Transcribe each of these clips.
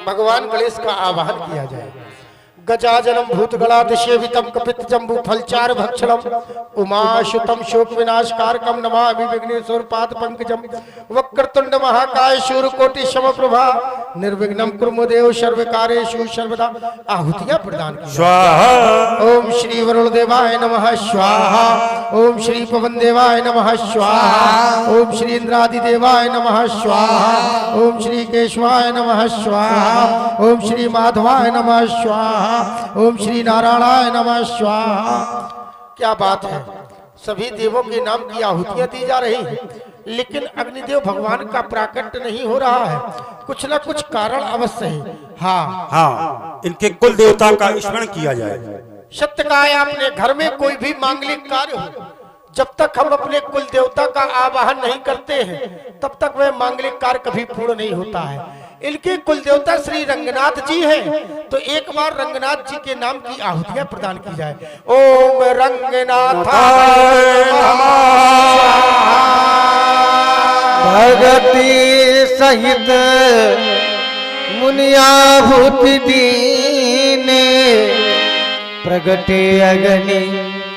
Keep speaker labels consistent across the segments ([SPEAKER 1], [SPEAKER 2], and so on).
[SPEAKER 1] भगवान गणेश का आवाहन किया जाए। गजाजनम भूतगणाधिसेवितम कपित जम्बू फलचार भक्षणम उमाशुतम शोक विनाशकारकम नमामि विघ्नेश्वर पाद पंकजम वक्रतुंड महाकाय शूरकोटि समप्रभा निर्विघ्नं कुरु देव सर्वकार्येषु सर्वदा। आहुतियां प्रदान की स्वाहा। ओम श्री वरुण देवाय नमः स्वाहा। ओम श्री पवन देवाय नमः स्वाहा। ओम श्री इंद्रादि देवाय नमः स्वाहा। ओम श्री केशवाय नमः स्वाहा। ओम श्री माधवाय नमः स्वाहा। ओम श्री नारायणाय नमः स्वाहा। क्या बात है, सभी देवों के नाम की आहुतियां दी जा रही हैं, लेकिन अग्निदेव भगवान का प्राकट्य नहीं हो रहा है। कुछ न कुछ कारण अवश्य है। हाँ,
[SPEAKER 2] इनके कुल देवता का स्मरण किया जाए।
[SPEAKER 1] सत्य कहा है आपने, घर में कोई भी मांगलिक कार्य हो, जब तक हम अपने कुल देवता का आवाहन नहीं करते हैं तब तक वह मांगलिक कार्य कभी पूर्ण नहीं होता है। इनके कुल देवता श्री रंगनाथ जी हैं, तो एक बार रंगनाथ जी के नाम की आहुतियां प्रदान की जाए। ओम रंगनाथाय
[SPEAKER 3] भगति सहित मुनियाहुति दीने प्रगटे अग्नि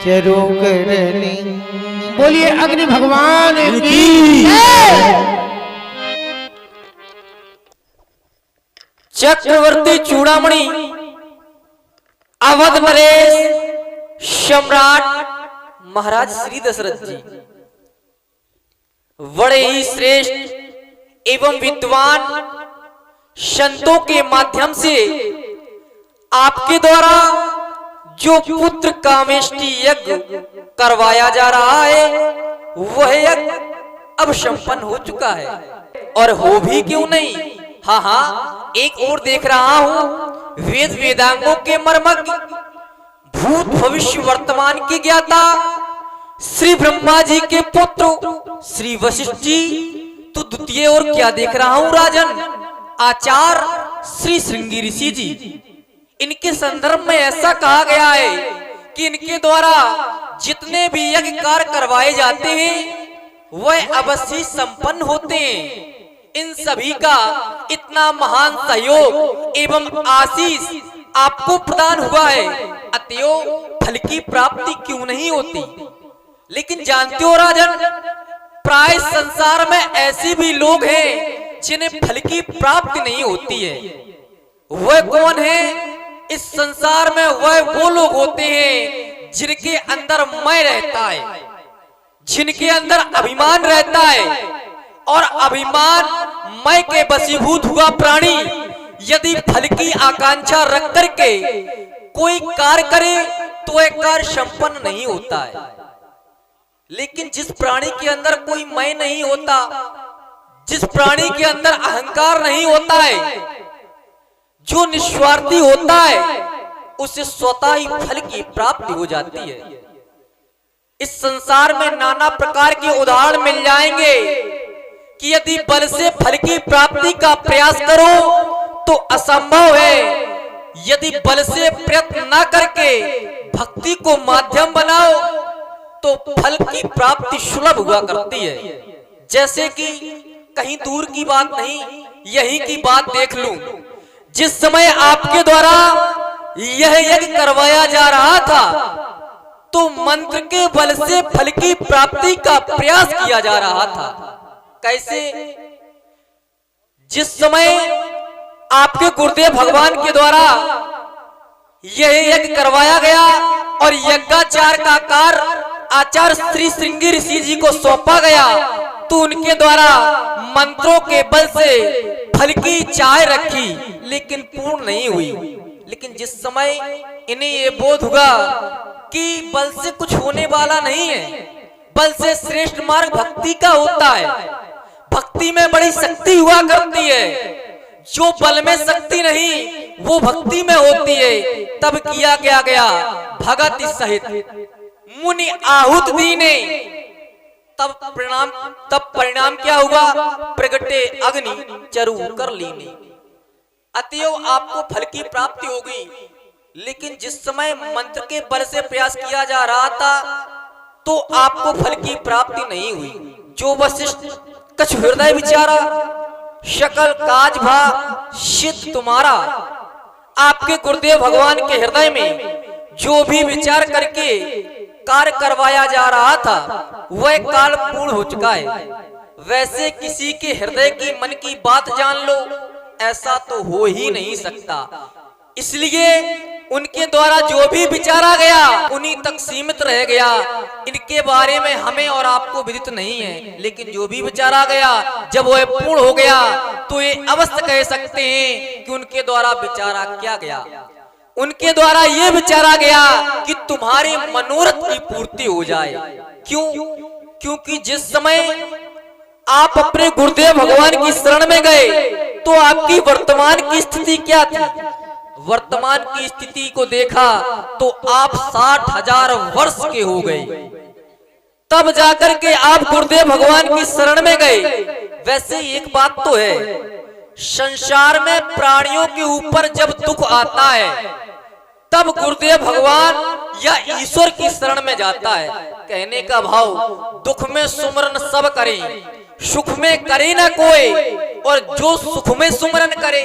[SPEAKER 3] चरु करनी।
[SPEAKER 1] बोलिए अग्नि भगवान की।
[SPEAKER 4] चक्रवर्ती चूड़ामणि अवध नरेश सम्राट महाराज श्री दशरथ जी बड़े ही श्रेष्ठ एवं विद्वान संतों के माध्यम से आपके द्वारा जो पुत्र कामेष्टि यज्ञ करवाया जा रहा है वह यज्ञ अब संपन्न हो चुका है। और हो भी क्यों नहीं, हाँ, एक और देख रहा हूं वेद वेदांगों के मर्मज्ञ भूत भविष्य वर्तमान के ज्ञाता श्री ब्रह्मा जी के पुत्र श्री वशिष्ठ जी, तो द्वितीय और क्या देख रहा हूं राजन, आचार्य श्री श्रृंगी ऋषि जी। इनके संदर्भ में ऐसा कहा गया है कि इनके द्वारा जितने भी यज्ञ कार्य करवाए जाते हैं वह अवश्य संपन्न होते हैं। इन सभी का इतना महान सहयोग एवं आशीष आपको प्रदान हुआ है, अतएव फल की प्राप्ति क्यों नहीं होती। लेकिन जानते हो राजन, प्राय संसार में ऐसे भी लोग हैं जिन्हें फल की प्राप्ति नहीं होती है। वह कौन है इस संसार में? वह वो लोग होते हैं जिनके अंदर मैं रहता है, जिनके अंदर अभिमान रहता है। और अभिमान मैं के वशीभूत हुआ प्राणी यदि फल की आकांक्षा रख करके कोई कार्य करे तो वह कार्य संपन्न नहीं होता है। लेकिन जिस प्राणी के अंदर कोई मैं नहीं होता, जिस प्राणी के अंदर अहंकार नहीं होता है, जो निस्वार्थी होता है, उसे स्वतः ही फल की प्राप्ति हो जाती है। इस संसार में नाना प्रकार के उदाहरण मिल जाएंगे कि यदि बल से फल की प्राप्ति का प्रयास करो तो असंभव है, यदि बल से प्रयत्न न करके भक्ति को माध्यम बनाओ तो फल की प्राप्ति सुलभ हुआ करती है। जैसे कि कहीं दूर की बात नहीं, यही की बात देख लूं। जिस समय आपके द्वारा यह यज्ञ करवाया जा रहा था तो मंत्र के बल से फल की प्राप्ति का प्रयास किया जा रहा था। कैसे? जिस समय आपके गुरुदेव भगवान के द्वारा यह यज्ञ करवाया गया और यज्ञाचार का कार्य आचार्य श्री श्रृंगी ऋषि जी को सौंपा गया तो उनके द्वारा मंत्रों के बल से फल की चाह रखी लेकिन पूर्ण नहीं हुई। लेकिन जिस समय इन्हें ये बोध हुआ कि बल से कुछ होने वाला नहीं है, बल से श्रेष्ठ मार्ग भक्ति का होता है, भक्ति में बड़ी शक्ति हुआ करती है, जो बल में शक्ति नहीं वो भक्ति में होती है। तब किया क्या गया, भगत सहित मुनि आहुत दीने, तब परिणाम क्या हुआ, प्रगटे अग्नि चरु कर लीने। अतएव आपको फल की प्राप्ति होगी। लेकिन जिस समय मंत्र के बल से प्रयास किया जा रहा था तो आपको फल की प्राप्ति नहीं हुई। जो वशिष्ठ कछ हृदय विचारा शकल काज भा सिद्ध तुम्हारा। आपके गुरुदेव भगवान के हृदय में जो भी विचार करके कार्य करवाया जा रहा था वह काल पूर्ण हो चुका है। वैसे किसी के हृदय की मन की बात जान लो, ऐसा तो हो ही नहीं सकता। इसलिए उनके द्वारा जो भी विचारा गया उन्हीं तक सीमित रह गया। इनके बारे में हमें और आपको विदित नहीं है, लेकिन जो भी विचारा गया जब वह पूर्ण हो गया तो ये अवश्य कह सकते हैं कि उनके द्वारा विचारा क्या गया। उनके द्वारा ये विचारा गया कि तुम्हारे मनोरथ की पूर्ति हो जाए। क्यों? क्योंकि जिस समय आप अपने गुरुदेव भगवान की शरण में गए तो आपकी वर्तमान की स्थिति क्या थी? वर्तमान की स्थिति को देखा तो आप 60,000 वर्ष के हो गए। तब जाकर के आप गुरुदेव भगवान की शरण में गए। वैसे एक बात तो है, संसार में प्राणियों के ऊपर जब दुख आता है तब गुरुदेव भगवान या ईश्वर की शरण में जाता है। कहने का भाव, दुख में सुमरन सब करें, सुख में करे ना कोई, और जो सुख में सुमरन करे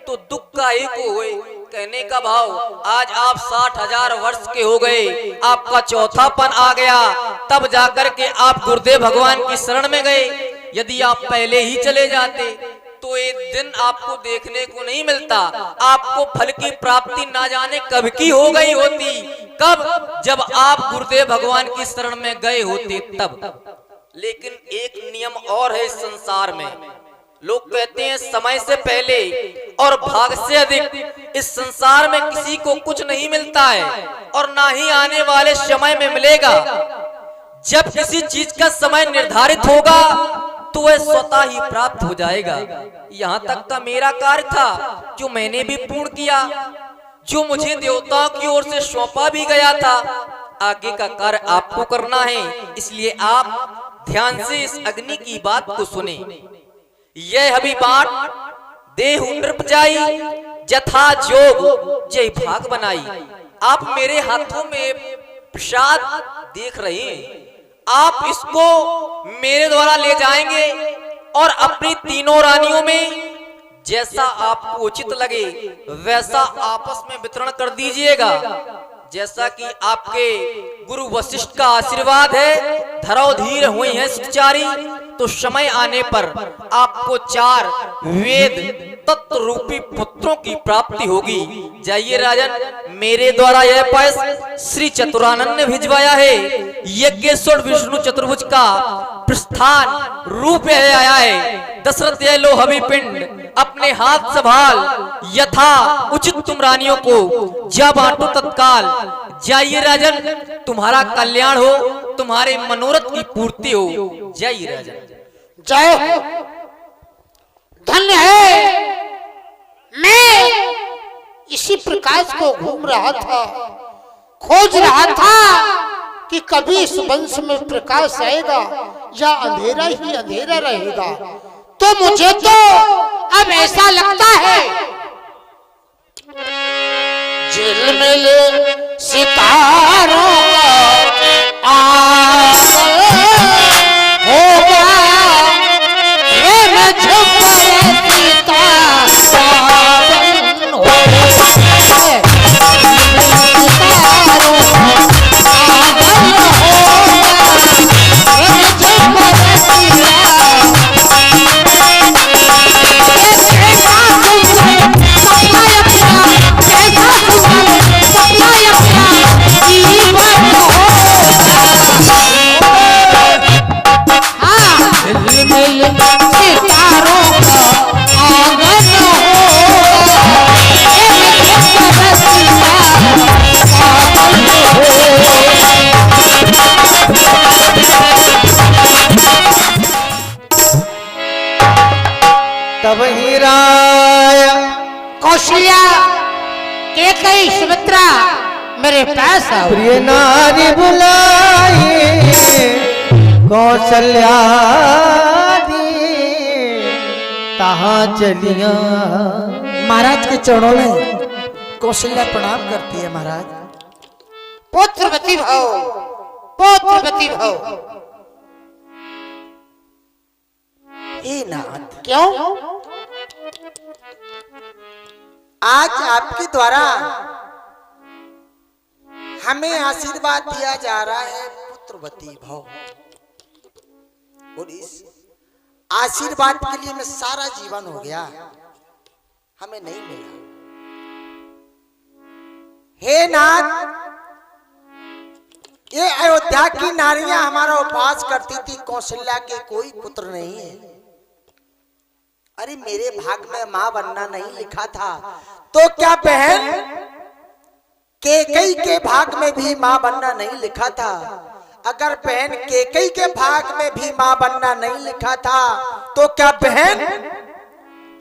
[SPEAKER 4] तो दुख का एक होए। कहने का भाव, आज आप 60,000 वर्ष के हो गए, आपका चौथापन आ गया, तब जाकर के आप गुरुदेव भगवान की शरण में गए। यदि आप पहले ही चले जाते तो एक दिन आपको देखने को नहीं मिलता। आपको फल की प्राप्ति ना जाने कब की हो गई होती। कब? जब आप गुरुदेव भगवान की शरण में गए होते तब। लेकिन एक नियम और है इस संसार में। लोग कहते हैं समय से पहले और भाग से अधिक इस संसार में किसी को कुछ नहीं मिलता है और ना ही आने वाले समय में मिलेगा। जब किसी चीज का समय निर्धारित होगा तो वह स्वतः ही प्राप्त हो जाएगा। यहाँ तक का मेरा कार्य था जो मैंने भी पूर्ण किया, जो मुझे देवताओं की ओर से सौंपा भी गया था। आगे का कार्य आपको करना है, इसलिए आप ध्यान से इस अग्नि की बात को सुने। यह अभी बाट देहु नृप जाई, जथा जोग जय भाग बनाई। आप मेरे हाथों में प्रसाद देख रहे हैं, आप इसको मेरे द्वारा ले जाएंगे और अपनी तीनों रानियों में जैसा आपको उचित लगे वैसा आपस में वितरण कर दीजिएगा। जैसा कि आपके गुरु वशिष्ठ का आशीर्वाद है, धरो धीर हुई है सुचारी, तो समय आने पर आपको 4 वेद तत्व रूपी पुत्रों की प्राप्ति होगी। जाइए राजन, मेरे द्वारा यह पायस श्री चतुरानंद ने भिजवाया है। यज्ञेश्वर विष्णु चतुर्भुज का प्रस्थान रूप है आया है। दशरथ ये लो हवि पिंड अपने हाथ संभाल, यथा उचित तुम रानियों को जा बांटो तत्काल। जाइए राजन, तुम्हारा कल्याण हो, तुम्हारे मनोरथ की पूर्ति हो। जाइए राजन।
[SPEAKER 1] जय हो, धन्य है। मैं इसी प्रकाश को घूम रहा था, खोज रहा था कि कभी इस वंश में प्रकाश आएगा या अंधेरा ही अंधेरा रहेगा। तो मुझे तो अब ऐसा लगता है झिलमिल सितारों का होगा,
[SPEAKER 3] तब ही राय
[SPEAKER 1] कौशल्या के कई सुमित्रा मेरे पास आओ।
[SPEAKER 3] प्रिय नारी बुलाए कौशल्या कहाँ चलिया।
[SPEAKER 5] महाराज के चरणों में कौशल्या प्रणाम करती है। महाराज
[SPEAKER 1] पुत्रवती भव, पुत्रवती भव।
[SPEAKER 5] हे नाथ,
[SPEAKER 1] क्यों?
[SPEAKER 5] आज आपके द्वारा हमें आशीर्वाद दिया जा रहा है पुत्रवती भव, और इस आशीर्वाद के लिए मैं सारा जीवन हो गया, हमें नहीं मिला। हे नाथ, ये अयोध्या की नारियां हमारा उपवास करती थी, कौशल्या के कोई पुत्र नहीं है। अरे मेरे भाग में मां बनना नहीं लिखा था, तो क्या बहन केकई के भाग में भी मां बनना नहीं लिखा था? अगर बहन केकई के भाग में भी मां बनना नहीं लिखा था, तो क्या बहन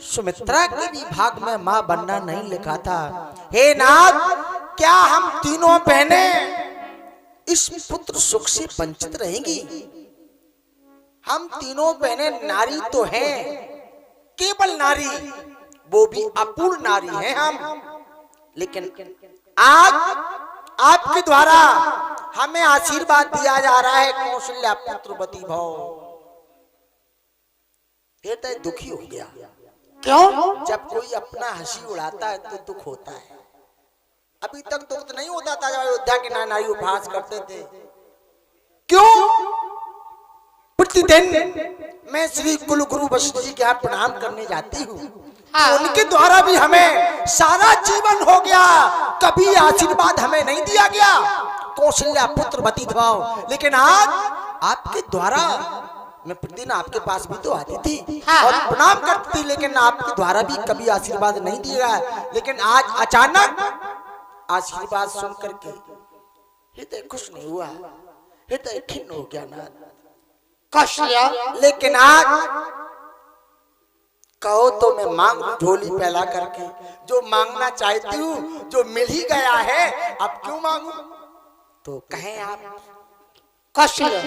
[SPEAKER 5] सुमित्रा के भी भाग में मां बनना नहीं लिखा था? हे नाथ, क्या हम तीनों बहनें इस पुत्र सुख से वंचित रहेंगी? हम तीनों बहनें नारी तो हैं, केवल नारी, वो भी अपूर्ण नारी हैं हम, लेकिन आज आपके द्वारा हमें आशीर्वाद दिया जा रहा है कौशल्या पुत्रवती भव। हृदय दुखी हो गया।
[SPEAKER 3] क्यों?
[SPEAKER 5] जब कोई अपना हंसी उड़ाता है तो दुख होता है। अभी तक दुख तो नहीं होता था जब अयोध्या के नारी उपहास करते थे। क्यों? प्रतिदिन मैं श्री कुलगुरु वशिष्ठ जी के यहाँ प्रणाम करने जाती हूँ, उनके द्वारा भी हमें सारा जीवन हो गया, कभी आशीर्वाद हमें नहीं दिया गया कौशल्या पुत्रवती भव। लेकिन आज आपके द्वारा मैं प्रतिदिन आपके पास भी तो आती थी और प्रणाम करती थी, लेकिन आपके द्वारा भी कभी आशीर्वाद नहीं दिया। लेकिन आज अचानक आशीर्वाद सुन करके हृदय खुश नहीं हुआ, हृदय खिन्न हो गया ना
[SPEAKER 3] कौशल्या।
[SPEAKER 5] लेकिन आज कहो तो मैं मांग लूं झोली फैला करके, जो मांगना चाहती हूँ, जो मिल ही गया है, अब क्यों मांगू? तो कहें आप
[SPEAKER 3] कौशल्या,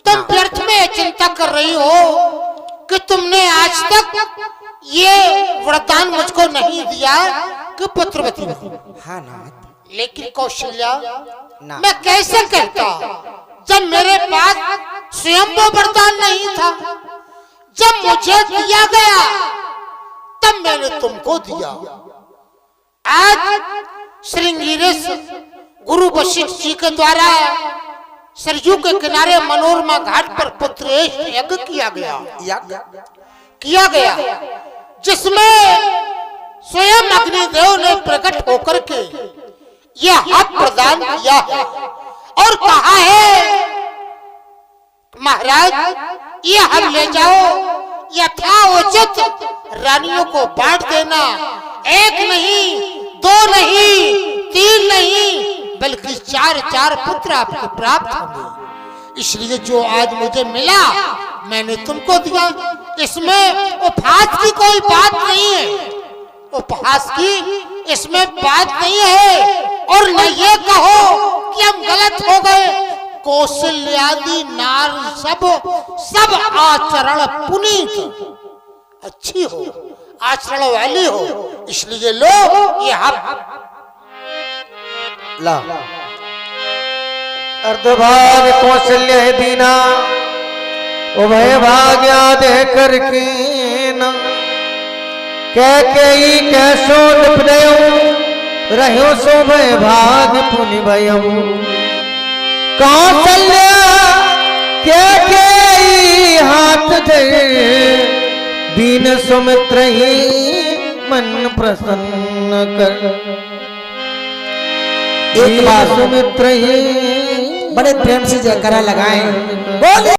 [SPEAKER 3] तुम व्यर्थ में चिंता कर रही हो कि तुमने आज तक ये वरदान मुझको नहीं दिया कि पुत्रवती बनो।
[SPEAKER 5] हाँ नाथ।
[SPEAKER 3] लेकिन कौशल्या,
[SPEAKER 5] ना।
[SPEAKER 3] मैं कैसे कहता जब मेरे पास स्वयं वो वरदान नहीं था? जब मुझे दिया गया तब मैंने तुमको दिया। आज श्रृंगेरी गुरु वशिष्ठ जी के द्वारा सरयू के किनारे मनोरमा घाट पर पुत्रेश यज्ञ किया गया, जिसमें स्वयं अग्निदेव ने प्रकट होकर के यह हक प्रदान किया है और कहा है, महाराज ये हम ले जाओ, यथाउचित रानियों को बांट देना। एक नहीं, दो नहीं, तीन नहीं, बल्कि 4 पुत्र आपको प्राप्त होंगे। इसलिए जो आज मुझे मिला मैंने तुमको दिया। इसमें उपहास की कोई बात नहीं है, उपहास की इसमें बात नहीं है। और न ये कहो कि हम गलत हो गए। कौशल्यादि नार सब आचरण पुनीत, अच्छी हो, आचरण वाली हो, इसलिए लो ये हक ला।
[SPEAKER 6] अर्धभाग कौशल्य दीना उभय भाग्या दे कर कीना, कैकेयी कैसो निपदयु रहो सो भय भाग पुनि भयउ। कौशल्या कैकेयी हाथ धरे दीन सुमित्र ही मन प्रसन्न कर।
[SPEAKER 5] एक बार
[SPEAKER 6] सुमित्र ही
[SPEAKER 5] बड़े प्रेम से जयकारा लगाएं, बोले।